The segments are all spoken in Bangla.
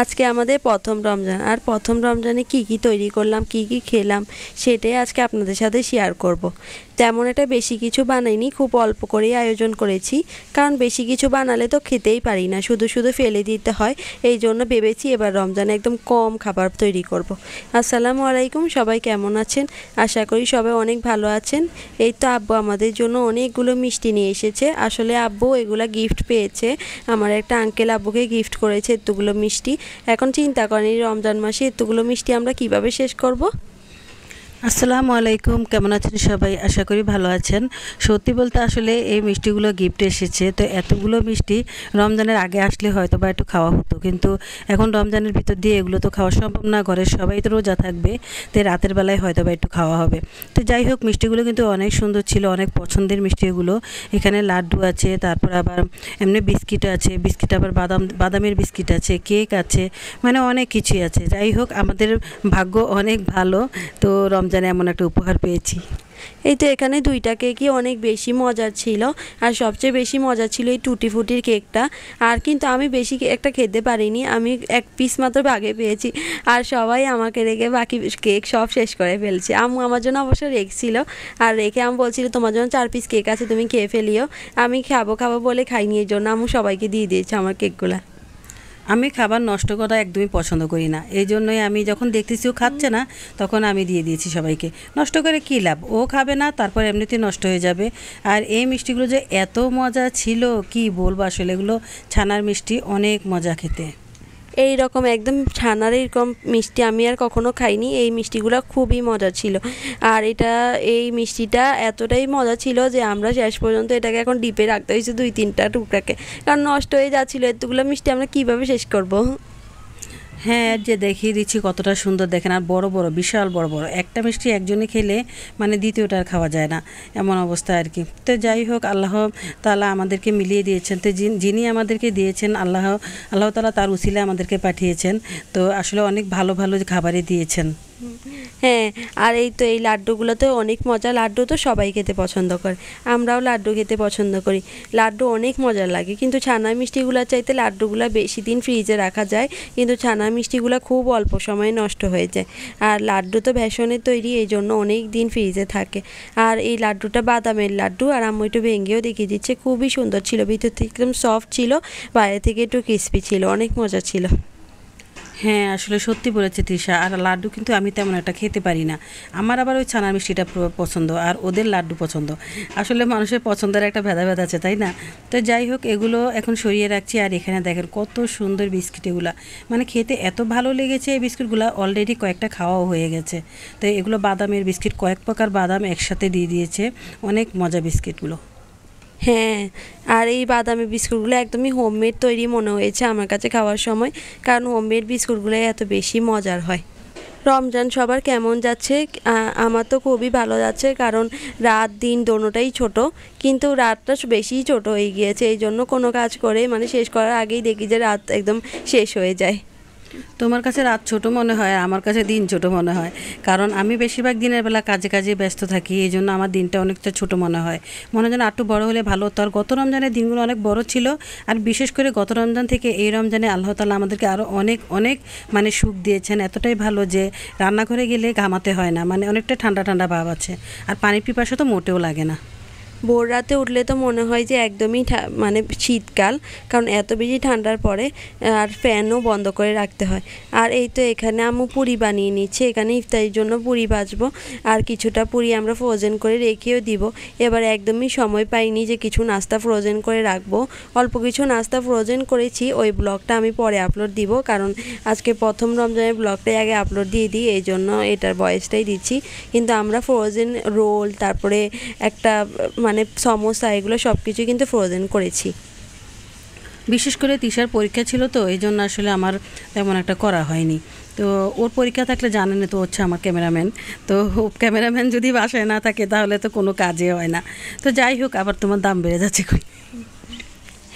আজকে আমাদের প্রথম রমজান, আর প্রথম রমজানে কি কি তৈরি করলাম, কি কি খেলাম, সেটাই আজকে আপনাদের সাথে শেয়ার করব। তেমন একটা বেশি কিছু বানাইনি, খুব অল্প করেই আয়োজন করেছি, কারণ বেশি কিছু বানালে তো খেতেই পারি না, শুধু শুধু ফেলে দিতে হয়। এই জন্য ভেবেছি এবার রমজানে একদম কম খাবার তৈরি করব। আসসালামু আলাইকুম, সবাই কেমন আছেন? আশা করি সবাই অনেক ভালো আছেন। এই তো আব্বু আমাদের জন্য অনেকগুলো মিষ্টি নিয়ে এসেছে। আসলে আব্বু এগুলা গিফট পেয়েছে, আমার একটা আঙ্কেল আব্বুকে গিফট করেছে এতগুলো মিষ্টি। এখন চিন্তা করেন এই রমজান মাসে এতগুলো মিষ্টি আমরা কিভাবে শেষ করব। আসসালামু আলাইকুম, কেমন আছেন সবাই? আশা করি ভালো আছেন। সত্যি বলতে আসলে এই মিষ্টিগুলো গিফট এসেছে, তো এতগুলো মিষ্টি রমজানের আগে আসলে হয়তো বা একটু খাওয়া হতো, কিন্তু এখন রমজানের ভিতর দিয়ে এগুলো তো খাওয়া সম্ভব না, ঘরের সবাই তো রোজা থাকবে, তো রাতের বেলায় হয়তো বা একটু খাওয়া হবে। তো যাই হোক, মিষ্টিগুলো কিন্তু অনেক সুন্দর ছিল, অনেক পছন্দের মিষ্টি এগুলো। এখানে লাড্ডু আছে, তারপর আবার এমনি বিস্কিট আছে, বিস্কিট আবার বাদামের বিস্কিট আছে, কেক আছে, মানে অনেক কিছুই আছে। যাই হোক, আমাদের ভাগ্য অনেক ভালো, তো রমজানে এমন একটা উপহার পেয়েছি। এই তো এখানে দুইটা কেকই অনেক বেশি মজার ছিল, আর সবচেয়ে বেশি মজা ছিল এই টুটি ফুটির কেকটা। আর কিন্তু আমি বেশি একটা খেতে পারিনি, আমি এক পিস মাত্র ভাগে পেয়েছি, আর সবাই আমাকে রেখে বাকি কেক সব শেষ করে ফেলছে। আম্মু আমার জন্য অবশ্য রেখেছিল, আর রেখে আম্মু বলছিল তোমার জন্য 4 পিস কেক আছে, তুমি খেয়ে ফেলিও। আমি খাবো খাবো বলে খাইনি, এই জন্য আম্মু সবাইকে দিয়ে দিয়েছে আমার কেকগুলা। আমি খাবার নষ্ট করা একদমই পছন্দ করি না, এই জন্যই আমি যখন দেখতেছি ও খাচ্ছে না, তখন আমি দিয়ে দিয়েছি সবাইকে। নষ্ট করে কী লাভ, ও খাবে না, তারপর এমনিতেই নষ্ট হয়ে যাবে। আর এই মিষ্টিগুলো যে এত মজা ছিল কি বলবো, আসলে এগুলো ছানার মিষ্টি, অনেক মজা খেতে। এই রকম একদম ছানার এরকম মিষ্টি আমি আর কখনো খাইনি। এই মিষ্টিগুলো খুবই মজা ছিল, আর এই মিষ্টিটা এতটাই মজা ছিল যে আমরা শেষ পর্যন্ত এটাকে এখন ডিপে রাখতে হয়েছে 2-3টা টুকরাকে, কারণ নষ্ট হয়ে যাচ্ছিলো। এতগুলো মিষ্টি আমরা কিভাবে শেষ করব। হ্যাঁ, যে দেখিয়ে দিচ্ছি কতটা সুন্দর দেখেন, আর বড় বড়, বিশাল বড় বড়। একটা মিষ্টি একজনে খেলে মানে দ্বিতীয়টা আর খাওয়া যায় না, এমন অবস্থা আর কি। তো যাই হোক, আল্লাহ তাআলা আমাদেরকে মিলিয়ে দিয়েছেন, তো যিনি আমাদেরকে দিয়েছেন, আল্লাহ তাআলা তার উসিলায় আমাদেরকে পাঠিয়েছেন। তো আসলে অনেক ভালো ভালো খাবারই দিয়েছেন। হ্যাঁ, আর এই তো এই লাড্ডুগুলো তো অনেক মজা। লাড্ডু তো সবাই খেতে পছন্দ করে, আমরাও লাড্ডু খেতে পছন্দ করি। লাড্ডু অনেক মজার লাগে, কিন্তু ছানার মিষ্টিগুলোর চাইতে লাড্ডুগুলো বেশি দিন ফ্রিজে রাখা যায়, কিন্তু ছানার মিষ্টিগুলো খুব অল্প সময়ে নষ্ট হয়ে যায়। আর লাড্ডু তো বেসনের তৈরি, এই জন্য অনেক দিন ফ্রিজে থাকে। আর এই লাড্ডুটা বাদামের লাড্ডু, আর আম্মু একটু ভেঙেও দেখিয়ে দিচ্ছে, খুবই সুন্দর ছিল, ভিতর থেকে একদম সফট ছিল, বাইরে থেকে একটু ক্রিস্পি ছিল, অনেক মজা ছিল। হ্যাঁ, আসলে সত্যি বলেছে তৃষা। আর লাড্ডু কিন্তু আমি তেমন একটা খেতে পারি না, আমার আবার ওই ছানার মিষ্টিটা পছন্দ, আর ওদের লাড্ডু পছন্দ। আসলে মানুষের পছন্দের একটা ভেদাভেদ আছে, তাই না? তো যাই হোক, এগুলো এখন সরিয়ে রাখছি। আর এখানে দেখেন কত সুন্দর বিস্কিট এগুলা, মানে খেতে এত ভালো লেগেছে। এই বিস্কিটগুলো অলরেডি কয়েকটা খাওয়াও হয়ে গেছে। তো এগুলো বাদামের বিস্কিট, কয়েক প্রকার বাদাম একসাথে দিয়ে দিয়েছে, অনেক মজা বিস্কিটগুলো। হ্যাঁ, আর এই বাদামি বিস্কুটগুলো একদমই হোমমেড তৈরি মনে হয়েছে আমার কাছে খাওয়ার সময়, কারণ হোমমেড বিস্কুটগুলো এত বেশি মজার হয়। রমজান সবার কেমন যাচ্ছে? আমার তো খুবই ভালো যাচ্ছে, কারণ রাত দিন দোনোটাই ছোট, কিন্তু রাতটা বেশিই ছোট হয়ে গিয়েছে। এই জন্য কোনো কাজ করে মানে শেষ করার আগেই দেখি যে রাত একদম শেষ হয়ে যায়। তোমার কাছে রাত ছোট মনে হয়, আমার কাছে দিন ছোট মনে হয়, কারণ আমি বেশিরভাগ দিনের বেলা কাজে কাজে ব্যস্ত থাকি, এই জন্য আমার দিনটা অনেকটা ছোট মনে হয়। মনে হয় যেন একটু বড় হলে ভালো হতো। আর গত রমজানের দিনগুলো অনেক বড় ছিল, আর বিশেষ করে গত রমজান থেকে এই রমজানে আল্লাহ তাআলা আমাদেরকে আরও অনেক অনেক মানে সুখ দিয়েছেন, এতটাই ভালো যে রান্নাঘরে গেলে ঘামাতে হয় না, মানে অনেকটা ঠান্ডা ঠান্ডা ভাব আছে, আর পানির পিপাসা তো মোটেও লাগে না। ভোর রাতে উঠলে তো মনে হয় যে একদমই মানে শীতকাল, কারণ এত বেশি ঠান্ডার পরে, আর ফ্যানও বন্ধ করে রাখতে হয়। আর এই তো এখানে আম্মু পুরি বানিয়ে নিচ্ছে, এখানে ইফতারির জন্য পুরি ভাজবো, আর কিছুটা পুরি আমরা ফ্রোজেন করে রেখেও দিব। এবার একদমই সময় পাইনি যে কিছু নাস্তা ফ্রোজেন করে রাখবো। অল্প কিছু নাস্তা ফ্রোজেন করেছি, ওই ব্লগটা আমি পরে আপলোড দিব, কারণ আজকে প্রথম রমজানের ব্লগটাই আগে আপলোড দিয়ে দিই, এই জন্য এটার ভয়েসটাই দিচ্ছি। কিন্তু আমরা ফ্রোজেন রোল, তারপরে একটা মানে সমোসা, এগুলো সব কিছুই কিন্তু ফ্রোজেন করেছি। বিশেষ করে তিশার পরীক্ষা ছিল, তো এই জন্য আসলে আমার তেমন একটা করা হয়নি। তো ওর পরীক্ষা থাকলে জানেন তো, হচ্ছে আমার ক্যামেরাম্যান, তো ক্যামেরাম্যান যদি বাসায় না থাকে তাহলে তো কোনো কাজে হয় না। তো যাই হোক, আবার তোমার দাম বেড়ে যাচ্ছে কই?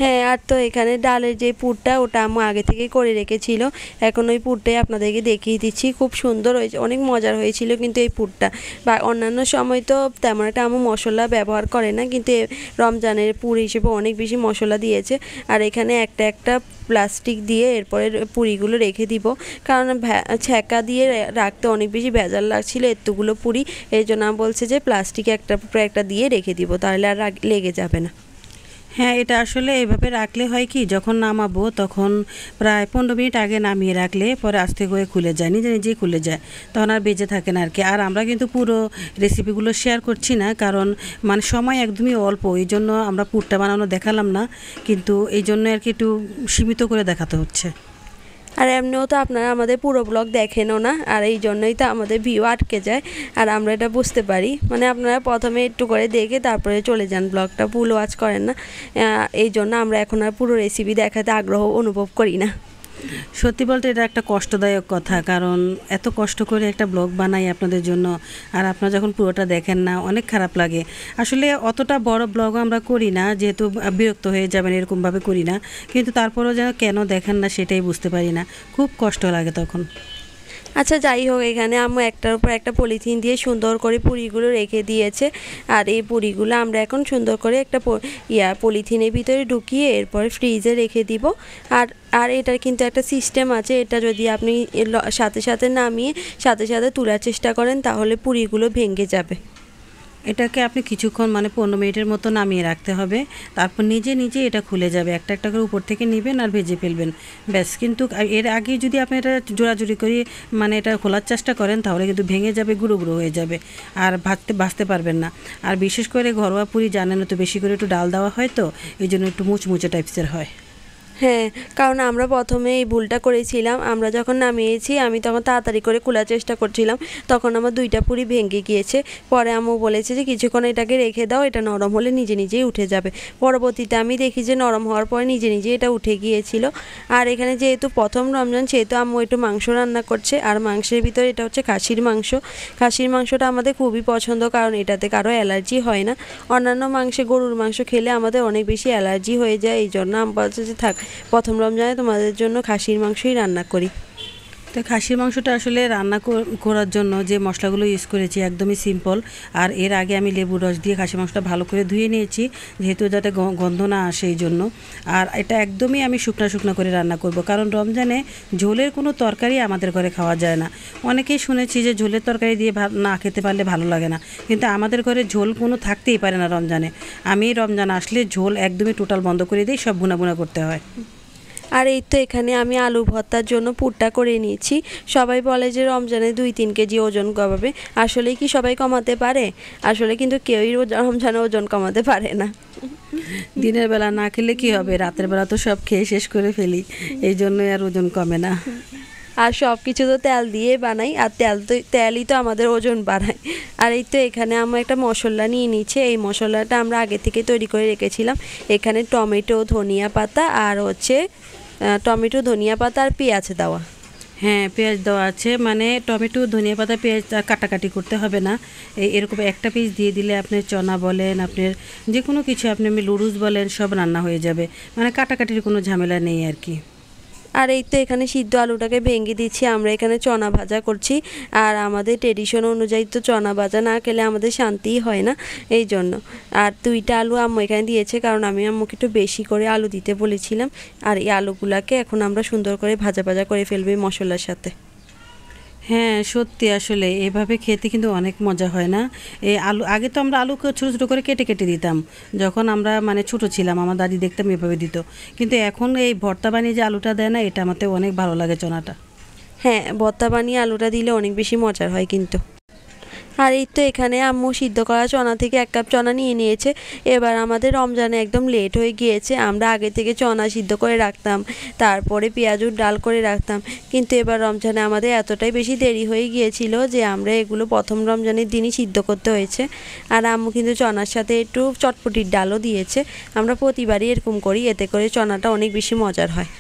হ্যাঁ, আর তো এখানে ডালের যে পুরটা ওটা আম্মু আগে থেকেই করে রেখেছিল। এখন ওই পুরটাই আপনাদেরকে দেখিয়ে দিচ্ছি। খুব সুন্দর হয়েছে, অনেক মজার হয়েছিল কিন্তু এই পুরটা। বা অন্যান্য সময় তো তেমন একটা আম্মু মশলা ব্যবহার করে না, কিন্তু রমজানের পুর হিসেবে অনেক বেশি মশলা দিয়েছে। আর এখানে একটা একটা প্লাস্টিক দিয়ে এরপরে পুরিগুলো রেখে দিব, কারণ ছ্যাঁকা দিয়ে রাখতে অনেক বেশি ভেজাল লাগছিল এতগুলো পুরি। এই জন্য বলছে যে প্লাস্টিকে একটা একটা দিয়ে রেখে দিব, তাহলে আর লেগে যাবে না। হ্যাঁ, এটা আসলে এভাবে রাখলে হয় কি, যখন নামাবো তখন প্রায় 15 মিনিট আগে নামিয়ে রাখলে পরে আস্তে করে খুলে যায়, নিজে নিজেই খুলে যায়, তখন আর বেজে থাকে না আর কি। আর আমরা কিন্তু পুরো রেসিপিগুলো শেয়ার করছি না, কারণ মানে সময় একদমই অল্প, এই জন্য আমরা পুরটা বানানো দেখালাম না, কিন্তু এই জন্য আর কি একটু সীমিত করে দেখাতে হচ্ছে। আর এমনিও তো আপনারা আমাদের পুরো ব্লগ দেখেনও না, আর এই জন্যই তো আমাদের ভিউ আটকে যায়। আর আমরা এটা বুঝতে পারি, মানে আপনারা প্রথমে একটু করে দেখে তারপরে চলে যান, ব্লগটা ফুল ওয়াচ করেন না। এই জন্য আমরা এখন আর পুরো রেসিপি দেখাতে আগ্রহ অনুভব করি না। সত্যি বলতে এটা একটা কষ্টদায়ক কথা, কারণ এত কষ্ট করে একটা ব্লগ বানাই আপনাদের জন্য, আর আপনারা যখন পুরোটা দেখেন না অনেক খারাপ লাগে। আসলে অতটা বড় ব্লগও আমরা করি না, যেহেতু বিরক্ত হয়ে যাবেন এরকমভাবে করি না, কিন্তু তারপরেও যেন কেন দেখেন না সেটাই বুঝতে পারি না, খুব কষ্ট লাগে তখন। আচ্ছা, যাই হোক, এখানে আম্মু একটার উপর একটা পলিথিন দিয়ে সুন্দর করে পুরিগুলো রেখে দিয়েছে। আর এই পুরিগুলো আমরা এখন সুন্দর করে একটা পলিথিনের ভিতরে ঢুকিয়ে এরপরে ফ্রিজে রেখে দিব। আর আর এটার কিন্তু একটা সিস্টেম আছে, এটা যদি আপনি সাথে সাথে নামিয়ে সাথে সাথে তোলার চেষ্টা করেন তাহলে পুরিগুলো ভেঙে যাবে। এটাকে আপনি কিছুক্ষণ মানে 15 মিনিটের মতো নামিয়ে রাখতে হবে, তারপর নিজে নিজে এটা খুলে যাবে, একটা একটা করে উপর থেকে নেবেন আর ভেজে ফেলবেন, ব্যাস। কিন্তু এর আগে যদি আপনি এটা জোড়াজুড়ি করে মানে এটা খোলার চেষ্টা করেন তাহলে কিন্তু ভেঙে যাবে, গুঁড়ো গুঁড়ো হয়ে যাবে, আর ভাজতে পারবেন না। আর বিশেষ করে ঘরোয়া পুরি জানেন তো, বেশি করে একটু ডাল দেওয়া হয়, তো এই জন্য একটু মুচমুচে টাইপসের হয়। হ্যাঁ, কারণ আমরা প্রথমে এই ভুলটা করেছিলাম। আমরা যখন নামিয়েছি আমি তখন তাড়াতাড়ি করে খোলার চেষ্টা করছিলাম, তখন আমার 2টা পুরি ভেঙে গিয়েছে। পরে আম্মু বলেছে যে কিছুক্ষণ এটাকে রেখে দাও, এটা নরম হলে নিজে নিজেই উঠে যাবে। পরবর্তীতে আমি দেখি যে নরম হওয়ার পরে নিজে নিজে এটা উঠে গিয়েছিল। আর এখানে যেহেতু প্রথম রমজান, সেহেতু আম্মু একটু মাংস রান্না করছে, আর মাংসের ভিতরে এটা হচ্ছে খাসির মাংস। খাসির মাংসটা আমাদের খুবই পছন্দ, কারণ এটাতে কারো অ্যালার্জি হয় না। অন্যান্য মাংসে গরুর মাংস খেলে আমাদের অনেক বেশি অ্যালার্জি হয়ে যায়, এই জন্য আম্মু বলছে যে থাক, প্রথম রমজানে তোমাদের জন্য খাসির মাংসই রান্না করি। তো খাসির মাংসটা আসলে রান্না করার জন্য যে মশলাগুলো ইউজ করেছি একদমই সিম্পল। আর এর আগে আমি লেবুর রস দিয়ে খাসির মাংসটা ভালো করে ধুয়ে নিয়েছি, যেহেতু যাতে গন্ধ না আসে এই জন্য। আর এটা একদমই আমি শুকনো শুকনো করে রান্না করব, কারণ রমজানে ঝোলের কোনো তরকারি আমাদের ঘরে খাওয়া যায় না। অনেকেই শুনেছি যে ঝোলের তরকারি দিয়ে না খেতে পারলে ভালো লাগে না, কিন্তু আমাদের ঘরে ঝোল কোনো থাকতেই পারে না রমজানে। আমি রমজান আসলে ঝোল একদমই টোটাল বন্ধ করে দিই, সব ভুনা ভুনা করতে হয়। আর এই তো এখানে আমি আলু ভর্তার জন্য পুরটা করে নিয়েছি। সবাই বলে যে রমজানে 2-3 কেজি ওজন কমাবে, আসলে কি সবাই কমাতে পারে? আসলে কিন্তু কেউই রমজানে ওজন কমাতে পারে না। দিনের বেলা না খেলে কি হবে, রাতের বেলা তো সব খেয়ে শেষ করে ফেলি, এই জন্যই আর ওজন কমে না। আর সব কিছু তো তেল দিয়ে বানাই, আর তেলই তো আমাদের ওজন বাড়ায়। আর এই তো এখানে আমরা একটা মশলা নিয়ে নিচ্ছে, এই মশলাটা আমরা আগে থেকে তৈরি করে রেখেছিলাম। এখানে টমেটো, ধনিয়া পাতা আর হচ্ছে ধনিয়া পাতা আর পেঁয়াজ দেওয়া। হ্যাঁ, পেঁয়াজ দেওয়া আছে, মানে টমেটো, ধনিয়া পাতা, পেঁয়াজ কাটাকাটি করতে হবে না। এরকম একটা পিস দিয়ে দিলে আপনার চনা বলেন, আপনার যে কোনো কিছু, আপনি লুডুস বলেন, সব রান্না হয়ে যাবে, মানে কাটাকাটির কোনো ঝামেলা নেই আর কি। আর এই তো এখানে সিদ্ধ আলুটাকে ভেঙে দিচ্ছি, আমরা এখানে চনা ভাজা করছি। আর আমাদের ট্রেডিশন অনুযায়ী তো চনা ভাজা না খেলে আমাদের শান্তিই হয় না, এই জন্য। আর 2টা আলু আম্মু এখানে দিয়েছে, কারণ আমি আম্মুকে একটু বেশি করে আলু দিতে বলেছিলাম। আর এই আলুগুলাকে এখন আমরা সুন্দর করে ভাজা ভাজা করে ফেলবো মশলার সাথে। হ্যাঁ, সত্যি আসলে এভাবে খেতে কিন্তু অনেক মজা হয় না? এই আলু আগে তো আমরা আলুকে ছোটো ছোটো করে কেটে কেটে দিতাম, যখন আমরা মানে ছোট ছিলাম, আমার দাদি দেখতাম এভাবে দিত। কিন্তু এখন এই ভর্তা বানিয়ে যে আলুটা দেয় না, এটা আমাদের অনেক ভালো লাগে, চনাটা। হ্যাঁ, ভর্তা বানিয়ে আলুটা দিলে অনেক বেশি মজার হয় কিন্তু। আর এই তো এখানে আম্মু সিদ্ধ করা চনা থেকে 1 কাপ চনা নিয়ে নিয়েছে। এবার আমাদের রমজানে একদম লেট হয়ে গিয়েছে, আমরা আগে থেকে চনা সিদ্ধ করে রাখতাম, তারপরে পেঁয়াজুর ডাল করে রাখতাম। কিন্তু এবার রমজানে আমাদের এতটাই বেশি দেরি হয়ে গিয়েছিল যে আমরা এগুলো প্রথম রমজানের দিনই সিদ্ধ করতে হয়েছে। আর আম্মু কিন্তু চনার সাথে একটু চটপটির ডালও দিয়েছে। আমরা প্রতিবারই এরকম করি, এতে করে চনাটা অনেক বেশি মজার হয়।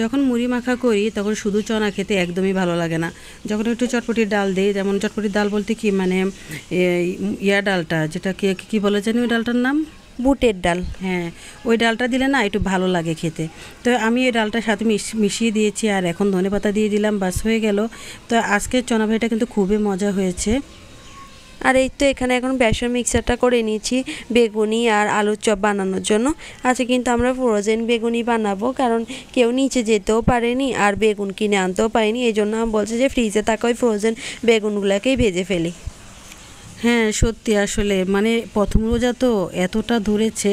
যখন মুড়ি মাখা করি তখন শুধু চনা খেতে একদমই ভালো লাগে না, যখন একটু চটপটির ডাল দিই, যেমন চটপটির ডাল বলতে কি মানে ডালটা, যেটা কি বলে জানি ওই ডালটার নাম, বুটের ডাল। হ্যাঁ, ওই ডালটা দিলে না একটু ভালো লাগে খেতে। তো আমি এই ডালটার সাথে মিশিয়ে দিয়েছি, আর এখন ধনেপাতা দিয়ে দিলাম, বাস হয়ে গেল। তো আজকের চনা ভাইটা কিন্তু খুবই মজা হয়েছে। আর এই তো এখানে এখন বেসন মিক্সারটা করে নিয়েছি বেগুনি আর আলুর চপ বানানোর জন্য। আজকে কিন্তু আমরা ফ্রোজেন বেগুনি বানাবো, কারণ কেউ নিচে যেতেও পারেনি আর বেগুন কিনে আনতেও পারেনি, এই জন্য আমি বলছি যে ফ্রিজে থাকা ওই ফ্রোজেন বেগুনগুলোকেই ভেজে ফেলি। হ্যাঁ সত্যি, আসলে মানে প্রথম রোজা তো এতটা ধরেছে,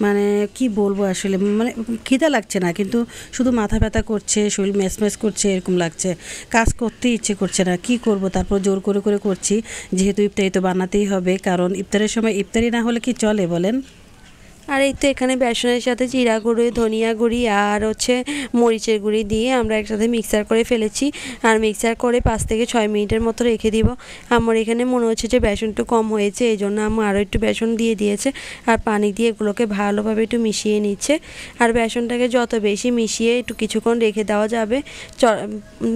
মানে কি বলবো আসলে, মানে খিদা লাগছে না, কিন্তু শুধু মাথা ব্যথা করছে, শরীর ম্যাচ করছে, এরকম লাগছে, কাজ করতে ইচ্ছে করছে না, কি করব। তারপর জোর করে করে করছি, যেহেতু ইফতারি তো বানাতেই হবে, কারণ ইফতারের সময় ইফতারি না হলে কি চলে বলেন। আর এই তো এখানে বেসনের সাথে জিরা গুঁড়ো, ধনিয়া গুঁড়ি আর মরিচের গুঁড়ি দিয়ে আমরা একসাথে মিক্সার করে ফেলেছি। আর মিক্সার করে 5 থেকে 6 মিনিটের মতো রেখে দিব। আমার এখানে মনে হচ্ছে যে বেসন একটু কম হয়েছে, এই জন্য আমার আরও একটু বেসন দিয়ে দিয়েছে আর পানি দিয়ে এগুলোকে ভালোভাবে একটু মিশিয়ে নিচ্ছে। আর বেসনটাকে যত বেশি মিশিয়ে একটু কিছুক্ষণ রেখে দেওয়া যাবে,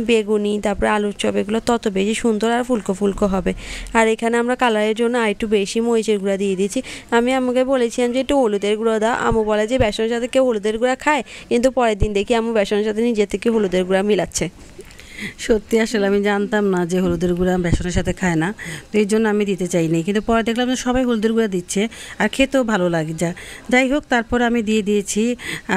বেগুনি তারপরে আলুর চপ এগুলো তত বেশি সুন্দর আর ফুলকো ফুলকো হবে। আর এখানে আমরা কালারের জন্য আর একটু বেশি মরিচের গুঁড়া দিয়ে দিয়েছি। আমি আমাকে বলেছিলাম যে একটু হলুদের গুঁড়ো দাও, আমু বলে যে বেসনের সাথে কেউ হলুদের গুঁড়া খায়, কিন্তু পরের দিন দেখি আমু বেসনের সাথে নিজে থেকে হলুদের গুঁড়া মিলাচ্ছে। সত্যি, আসলে আমি জানতাম না যে হলুদের গুঁড়া বেসনের সাথে খায় না, তো এই জন্য আমি দিতে চাইনি, কিন্তু পরে দেখলাম যে সবাই হলুদের গুঁড়া দিচ্ছে আর খেতেও ভালো লাগে। যাই হোক, তারপর আমি দিয়ে দিয়েছি।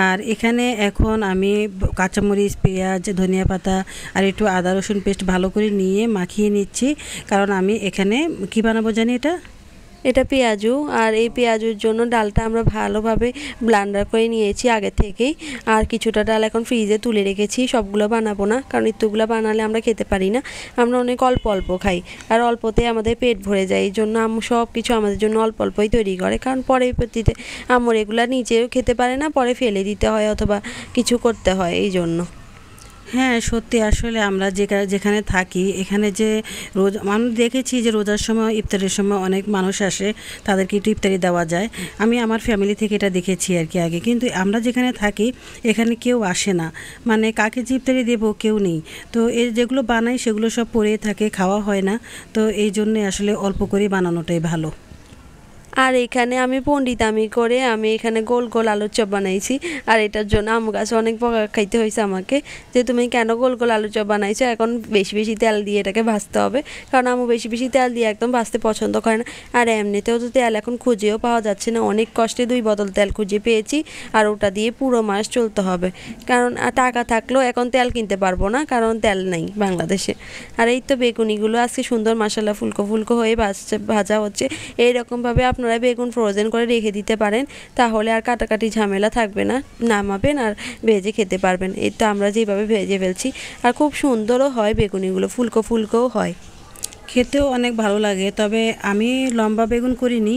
আর এখানে এখন আমি কাঁচামরিচ, পেঁয়াজ, ধনিয়া পাতা আর একটু আদা রসুন পেস্ট ভালো করে নিয়ে মাখিয়ে নিচ্ছি, কারণ আমি এখানে কি বানাবো জানি, এটা পেঁয়াজু। আর এই পেঁয়াজুর জন্য ডালটা আমরা ভালোভাবে ব্লান্ডার করে নিয়েছি আগে থেকেই। আর কিছুটা ডাল এখন ফ্রিজে তুলে রেখেছি, সবগুলো বানাবো না, কারণ এতগুলো বানালে আমরা খেতে পারি না, আমরা অনেক অল্প অল্প খাই আর অল্পতে আমাদের পেট ভরে যায়। এই জন্য আম্মু সব কিছু আমাদের জন্য অল্প অল্পই তৈরি করে, কারণ পরে পরবর্তীতে আম্মুর এগুলো নিজেও খেতে পারে না, পরে ফেলে দিতে হয় অথবা কিছু করতে হয়, এই জন্য। হ্যাঁ সত্যি, আসলে আমরা যেখানে থাকি এখানে যে আমি দেখেছি যে রোজার সময় ইফতারের সময় অনেক মানুষ আসে, তাদেরকে একটু ইফতারি দেওয়া যায়। আমি আমার ফ্যামিলি থেকে এটা দেখেছি আর কি আগে, কিন্তু আমরা যেখানে থাকি এখানে কেউ আসে না, মানে কাকে যে ইফতারি দেবো কেউ নেই। তো এই যেগুলো বানাই সেগুলো সব পড়ে থাকে, খাওয়া হয় না। তো এই জন্যে আসলে অল্প করে বানানোটাই ভালো। আর এখানে আমি পণ্ডিতামি করে আমি এখানে গোল গোল আলুর চপ বানাইছি। আর এটার জন্য আম্মুর কাছে অনেক বকা খাইতে হয়েছে আমাকে, যে তুমি কেন গোল গোল আলুর চপ বানাইছো, এখন বেশি বেশি তেল দিয়ে এটাকে ভাজতে হবে, কারণ আম্মু বেশি বেশি তেল দিয়ে একদম ভাজতে পছন্দ করে না। আর এমনিতেও তো তেল এখন খুঁজেও পাওয়া যাচ্ছে না, অনেক কষ্টে 2 বোতল তেল খুঁজে পেয়েছি, আর ওটা দিয়ে পুরো মাস চলতে হবে, কারণ টাকা থাকলেও এখন তেল কিনতে পারবো না, কারণ তেল নেই বাংলাদেশে। আর এই তো বেগুনিগুলো আজকে সুন্দর মশলা ফুলকো ফুলকো হয়ে ভাজা হচ্ছে। এইরকমভাবে আপনারা বেগুন ফ্রোজেন করে রেখে দিতে পারেন, তাহলে আর কাটাকাটি ঝামেলা থাকবে না, নামাবেন আর ভেজে খেতে পারবেন। এই তো আমরা যেভাবে ভেজে ফেলছি, আর খুব সুন্দরও হয় বেগুনিগুলো, ফুলকো ফুলকোও হয়, খেতেও অনেক ভালো লাগে। তবে আমি লম্বা বেগুন করিনি,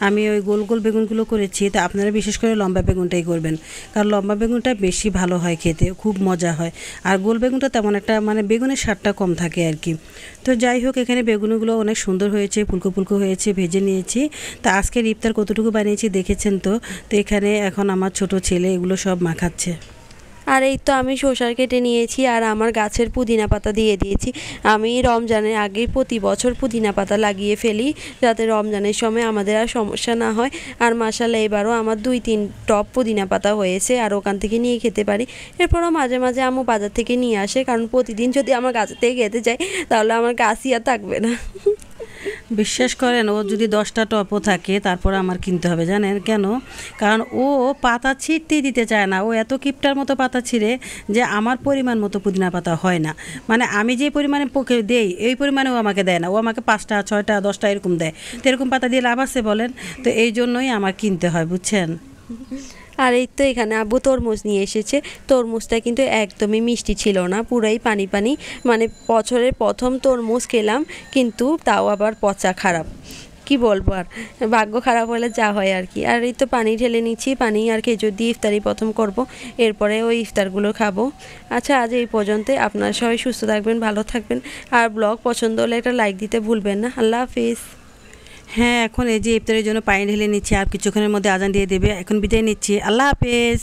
আমি ওই গোল গোল বেগুনগুলো করেছি। তা আপনারা বিশেষ করে লম্বা বেগুনটাই করবেন, কারণ লম্বা বেগুনটা বেশি ভালো হয় খেতে, খুব মজা হয়। আর গোল বেগুনটা তেমন একটা, মানে বেগুনের স্বাদটা কম থাকে আর কি। তো যাই হোক, এখানে বেগুনগুলো অনেক সুন্দর হয়েছে, ফুলকো ফুলকো হয়েছে, ভেজে নিয়েছি। তা আজকের ইফতার কতটুকু বানিয়েছি দেখেছেন তো। তো এখানে এখন আমার ছোট ছেলে এগুলো সব মাখাচ্ছে। আর এই তো আমি শসা কেটে নিয়েছি আর আমার গাছের পুদিনা পাতা দিয়ে দিয়েছি। আমি রমজানের আগেই প্রতি বছর পুদিনা পাতা লাগিয়ে ফেলি, যাতে রমজানের সময় আমাদের আর সমস্যা না হয়। আর মাশাআল্লাহ এবারও আমার 2-3 টব পুদিনা পাতা হয়েছে, আর ওখান থেকে নিয়ে খেতে পারি। এরপরও মাঝে মাঝে আম্মু বাজার থেকে নিয়ে আসে, কারণ প্রতিদিন যদি আমার গাছ থেকে খেতে চাই তাহলে আমার গাছই আর থাকবে না। বিশ্বাস করেন, ও যদি 10টা টপও থাকে তারপর আমার কিনতে হবে, জানেন কেন? কারণ ও পাতা ছিঁড়তেই দিতে চায় না, ও এত কিপটার মতো পাতা ছিঁড়ে যে আমার পরিমাণ মতো পুদিনা পাতা হয় না। মানে আমি যে পরিমাণে পোকে দেই এই পরিমাণে ও আমাকে দেয় না, ও আমাকে 5টা 6টা 10টা এরকম দেয়। তো এরকম পাতা দিয়ে লাভ আছে বলেন? তো এই জন্যই আমার কিনতে হয়, বুঝছেন। আর এই তো এখানে আব্বু তরমুজ নিয়ে এসেছে। তরমুজটা কিন্তু একদমই মিষ্টি ছিল না, পুরাই পানি পানি, মানে বছরের প্রথম তরমুজ খেলাম, কিন্তু তাও আবার পচা, খারাপ, কি বলবো আর, ভাগ্য খারাপ হলে যা হয় আর কি। আর এই তো পানি ঢেলে নিচ্ছি, পানি আর খেজুর দিয়ে ইফতারি প্রথম করব, এরপরে ওই ইফতারগুলো খাবো। আচ্ছা, আজ এই পর্যন্ত। আপনারা সবাই সুস্থ থাকবেন, ভালো থাকবেন, আর ব্লগ পছন্দ হলে একটা লাইক দিতে ভুলবেন না। আল্লাহ হাফিজ। হ্যাঁ, এখন এই যে ইফতারের জন্য পানি ঢেলে নিচ্ছি, আর কিছুক্ষণের মধ্যে আজান দিয়ে দেবে। এখন বিদায় নিচ্ছি, আল্লাহ হাফেজ।